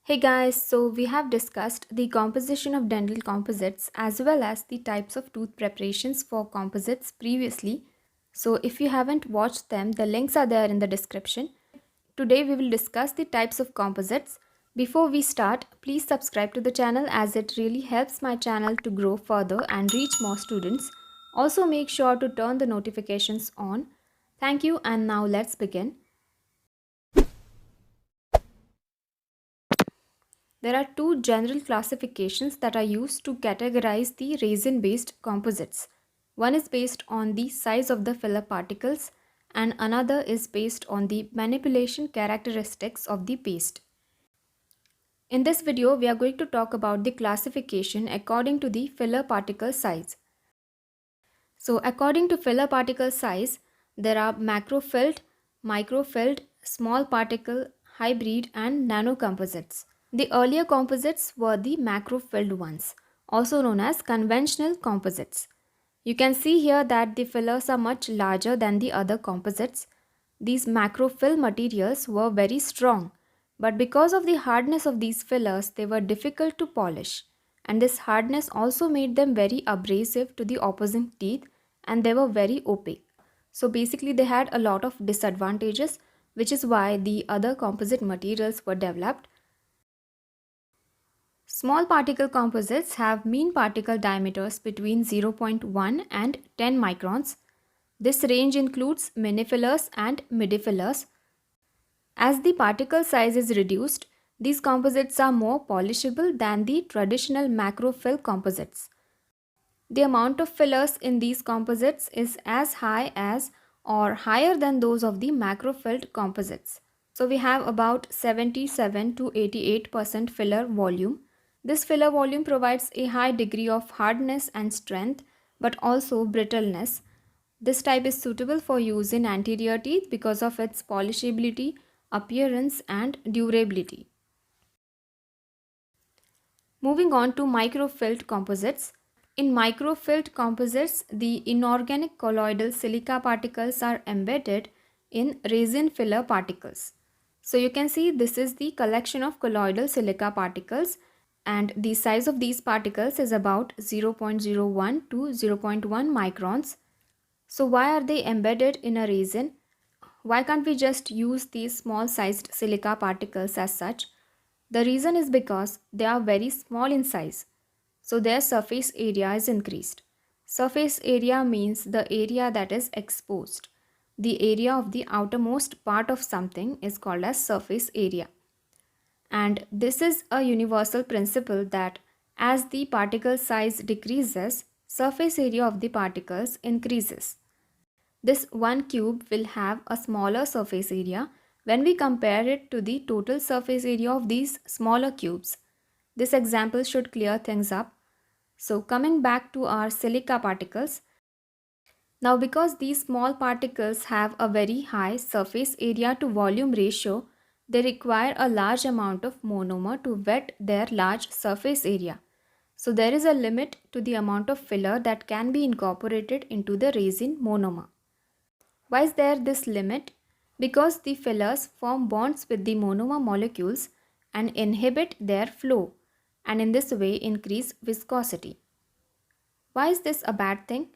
Hey guys, so we have discussed the composition of dental composites as well as the types of tooth preparations for composites previously. So if you haven't watched them, the links are there in the description. Today we will discuss the types of composites. Before we start, please subscribe to the channel as it really helps my channel to grow further and reach more students. Also make sure to turn the notifications on. Thank you, and now let's begin. There are two general classifications that are used to categorize the resin-based composites. One is based on the size of the filler particles and another is based on the manipulation characteristics of the paste. In this video, we are going to talk about the classification according to the filler particle size. So according to filler particle size, there are macrofilled, microfilled, small particle, hybrid and nanocomposites. The earlier composites were the macrofilled ones, also known as conventional composites. You can see here that the fillers are much larger than the other composites. These macrofill materials were very strong, but because of the hardness of these fillers, they were difficult to polish. And this hardness also made them very abrasive to the opposing teeth and they were very opaque. So basically they had a lot of disadvantages, which is why the other composite materials were developed. Small particle composites have mean particle diameters between 0.1 and 10 microns. This range includes minifillers and midifillers. As the particle size is reduced, these composites are more polishable than the traditional macrofill composites. The amount of fillers in these composites is as high as or higher than those of the macrofilled composites. So we have about 77 to 88% filler volume. This filler volume provides a high degree of hardness and strength, but also brittleness. This type is suitable for use in anterior teeth because of its polishability, appearance and durability. Moving on to microfilled composites. In microfilled composites, the inorganic colloidal silica particles are embedded in resin filler particles. So you can see this is the collection of colloidal silica particles and the size of these particles is about 0.01 to 0.1 microns. So why are they embedded in a resin? Why can't we just use these small sized silica particles as such? The reason is because they are very small in size, so their surface area is increased. Surface area means the area that is exposed. The area of the outermost part of something is called as surface area. And this is a universal principle that as the particle size decreases, surface area of the particles increases. This one cube will have a smaller surface area when we compare it to the total surface area of these smaller cubes. This example should clear things up. So coming back to our silica particles. Now because these small particles have a very high surface area to volume ratio, they require a large amount of monomer to wet their large surface area. So there is a limit to the amount of filler that can be incorporated into the resin monomer. Why is there this limit? Because the fillers form bonds with the monomer molecules and inhibit their flow and in this way increase viscosity. Why is this a bad thing?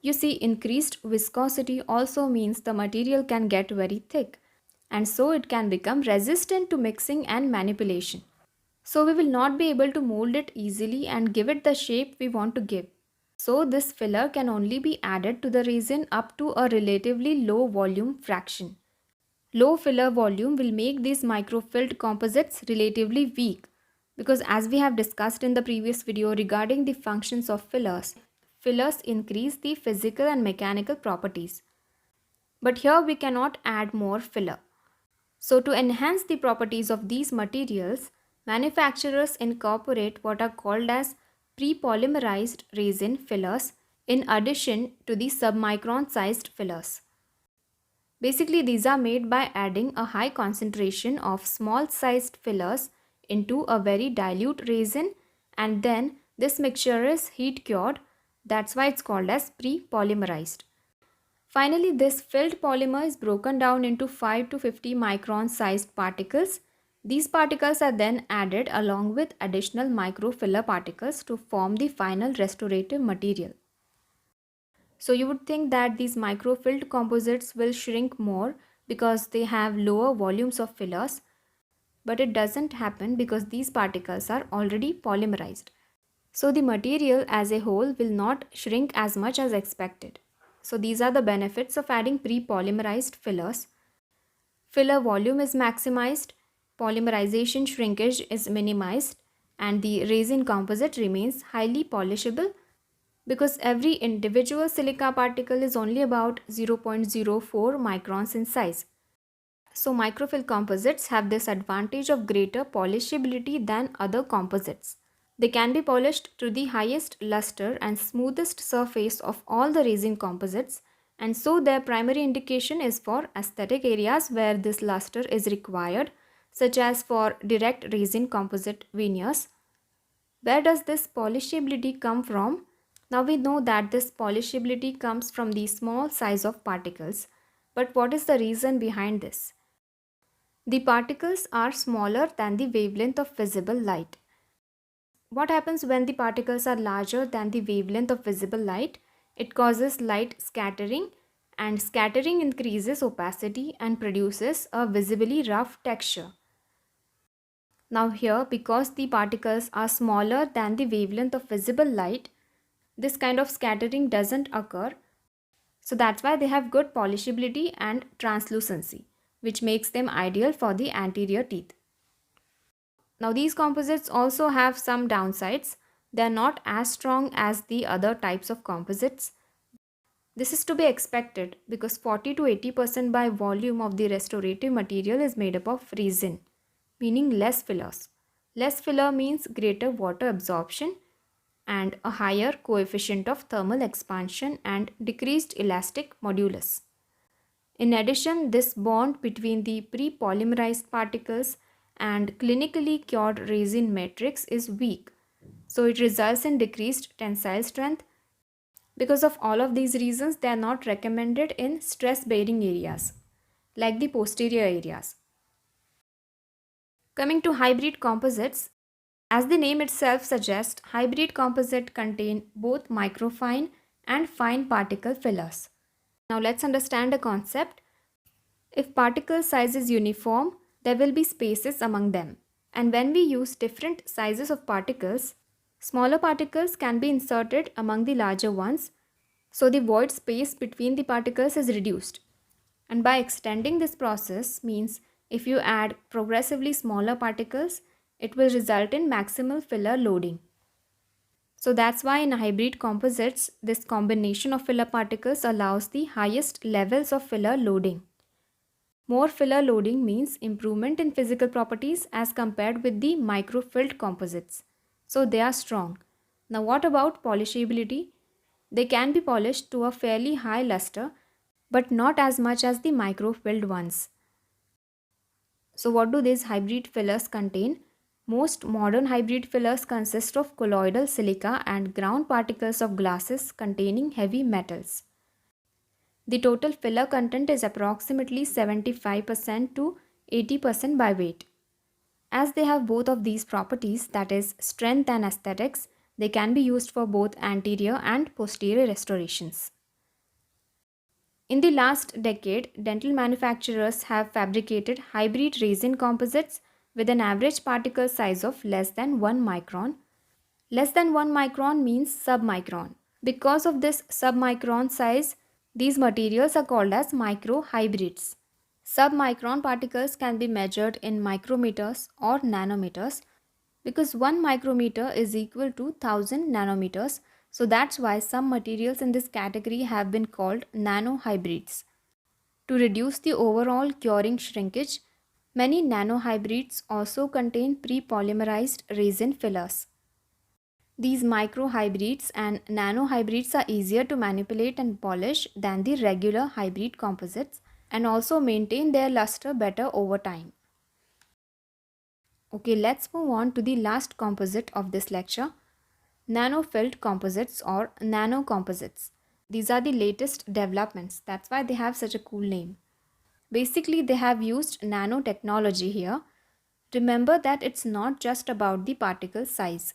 You see, increased viscosity also means the material can get very thick and so it can become resistant to mixing and manipulation. So we will not be able to mold it easily and give it the shape we want to give. So this filler can only be added to the resin up to a relatively low volume fraction. Low filler volume will make these microfilled composites relatively weak because as we have discussed in the previous video regarding the functions of fillers, fillers increase the physical and mechanical properties. But here we cannot add more filler. So to enhance the properties of these materials, manufacturers incorporate what are called as pre-polymerized resin fillers in addition to the submicron sized fillers. Basically, these are made by adding a high concentration of small sized fillers into a very dilute resin and then this mixture is heat cured. That's why it's called as pre-polymerized. Finally, this filled polymer is broken down into 5 to 50 micron sized particles These particles are then added along with additional microfiller particles to form the final restorative material. So you would think that these microfilled composites will shrink more because they have lower volumes of fillers, but it doesn't happen because these particles are already polymerized. So the material as a whole will not shrink as much as expected. So these are the benefits of adding pre-polymerized fillers. Filler volume is maximized, polymerization shrinkage is minimized, and the resin composite remains highly polishable because every individual silica particle is only about 0.04 microns in size. So microfill composites have this advantage of greater polishability than other composites. They can be polished to the highest luster and smoothest surface of all the resin composites, and so their primary indication is for aesthetic areas where this luster is required, such as for direct resin composite veneers. Where does this polishability come from? Now we know that this polishability comes from the small size of particles, but what is the reason behind this? The particles are smaller than the wavelength of visible light. What happens when the particles are larger than the wavelength of visible light? It causes light scattering, and scattering increases opacity and produces a visibly rough texture. Now here, because the particles are smaller than the wavelength of visible light, this kind of scattering doesn't occur. So that's why they have good polishability and translucency, which makes them ideal for the anterior teeth. Now these composites also have some downsides. They are not as strong as the other types of composites. This is to be expected because 40 to 80% by volume of the restorative material is made up of resin, meaning less fillers. Less filler means greater water absorption and a higher coefficient of thermal expansion and decreased elastic modulus. In addition, this bond between the pre-polymerized particles and clinically cured resin matrix is weak, so it results in decreased tensile strength. Because of all of these reasons, they are not recommended in stress-bearing areas, like the posterior areas. Coming to hybrid composites, as the name itself suggests, hybrid composite contain both microfine and fine particle fillers. Now let's understand the concept. If particle size is uniform, there will be spaces among them. And when we use different sizes of particles, smaller particles can be inserted among the larger ones, so the void space between the particles is reduced. And by extending this process means if you add progressively smaller particles, it will result in maximal filler loading. So that's why in hybrid composites, this combination of filler particles allows the highest levels of filler loading. More filler loading means improvement in physical properties as compared with the microfilled composites. So they are strong. Now what about polishability? They can be polished to a fairly high luster, but not as much as the microfilled ones. So what do these hybrid fillers contain? Most modern hybrid fillers consist of colloidal silica and ground particles of glasses containing heavy metals. The total filler content is approximately 75% to 80% by weight. As they have both of these properties, that is strength and aesthetics, they can be used for both anterior and posterior restorations. In the last decade, dental manufacturers have fabricated hybrid resin composites with an average particle size of less than 1 micron. Less than 1 micron means submicron. Because of this submicron size, these materials are called as microhybrids. Submicron particles can be measured in micrometers or nanometers because 1 micrometer is equal to 1000 nanometers. So that's why some materials in this category have been called nanohybrids. To reduce the overall curing shrinkage, many nanohybrids also contain pre-polymerized resin fillers. These microhybrids and nanohybrids are easier to manipulate and polish than the regular hybrid composites and also maintain their luster better over time. Okay, let's move on to the last composite of this lecture, nanofilled composites or nanocomposites. These are the latest developments, that's why they have such a cool name. Basically, they have used nanotechnology here. Remember that it's not just about the particle size.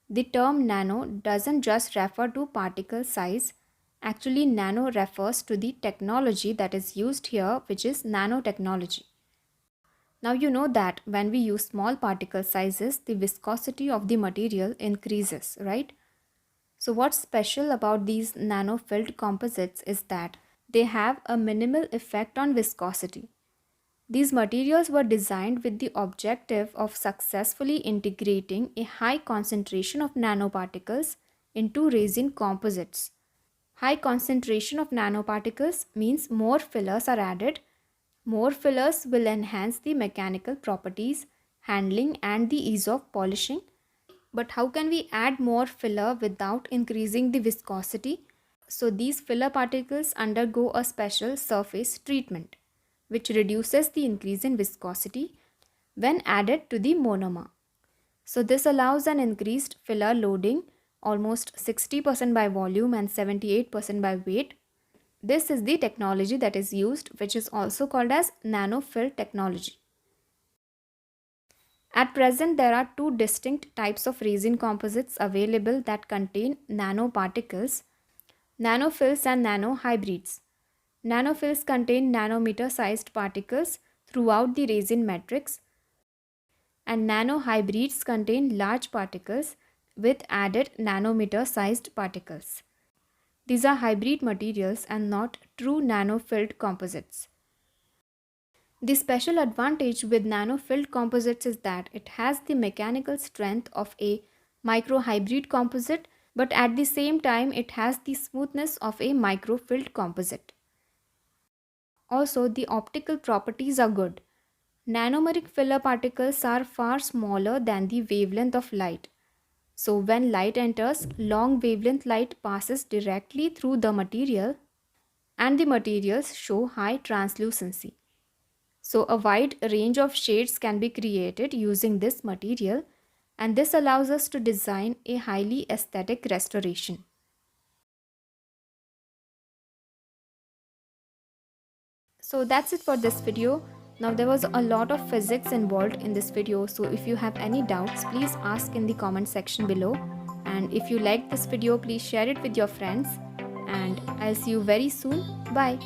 The term nano doesn't just refer to particle size. Actually, nano refers to the technology that is used here, which is nanotechnology. Now you know that when we use small particle sizes, the viscosity of the material increases, right? So what's special about these nano-filled composites is that they have a minimal effect on viscosity. These materials were designed with the objective of successfully integrating a high concentration of nanoparticles into resin composites. High concentration of nanoparticles means more fillers are added. More fillers will enhance the mechanical properties, handling, and the ease of polishing. But how can we add more filler without increasing the viscosity? So these filler particles undergo a special surface treatment, which reduces the increase in viscosity when added to the monomer. So this allows an increased filler loading, almost 60% by volume and 78% by weight. This is the technology that is used, which is also called as nano-filled technology. At present, there are two distinct types of resin composites available that contain nanoparticles: nanofills and nanohybrids. Nanofills contain nanometer-sized particles throughout the resin matrix, and nanohybrids contain large particles with added nanometer-sized particles. These are hybrid materials and not true nano-filled composites. The special advantage with nano-filled composites is that it has the mechanical strength of a microhybrid composite, but at the same time it has the smoothness of a microfilled composite. Also, the optical properties are good. Nanomeric filler particles are far smaller than the wavelength of light. So when light enters, long wavelength light passes directly through the material and the materials show high translucency. So a wide range of shades can be created using this material, and this allows us to design a highly aesthetic restoration. So that's it for this video. Now there was a lot of physics involved in this video, so if you have any doubts, please ask in the comment section below. And if you liked this video, please share it with your friends. And I'll see you very soon. Bye.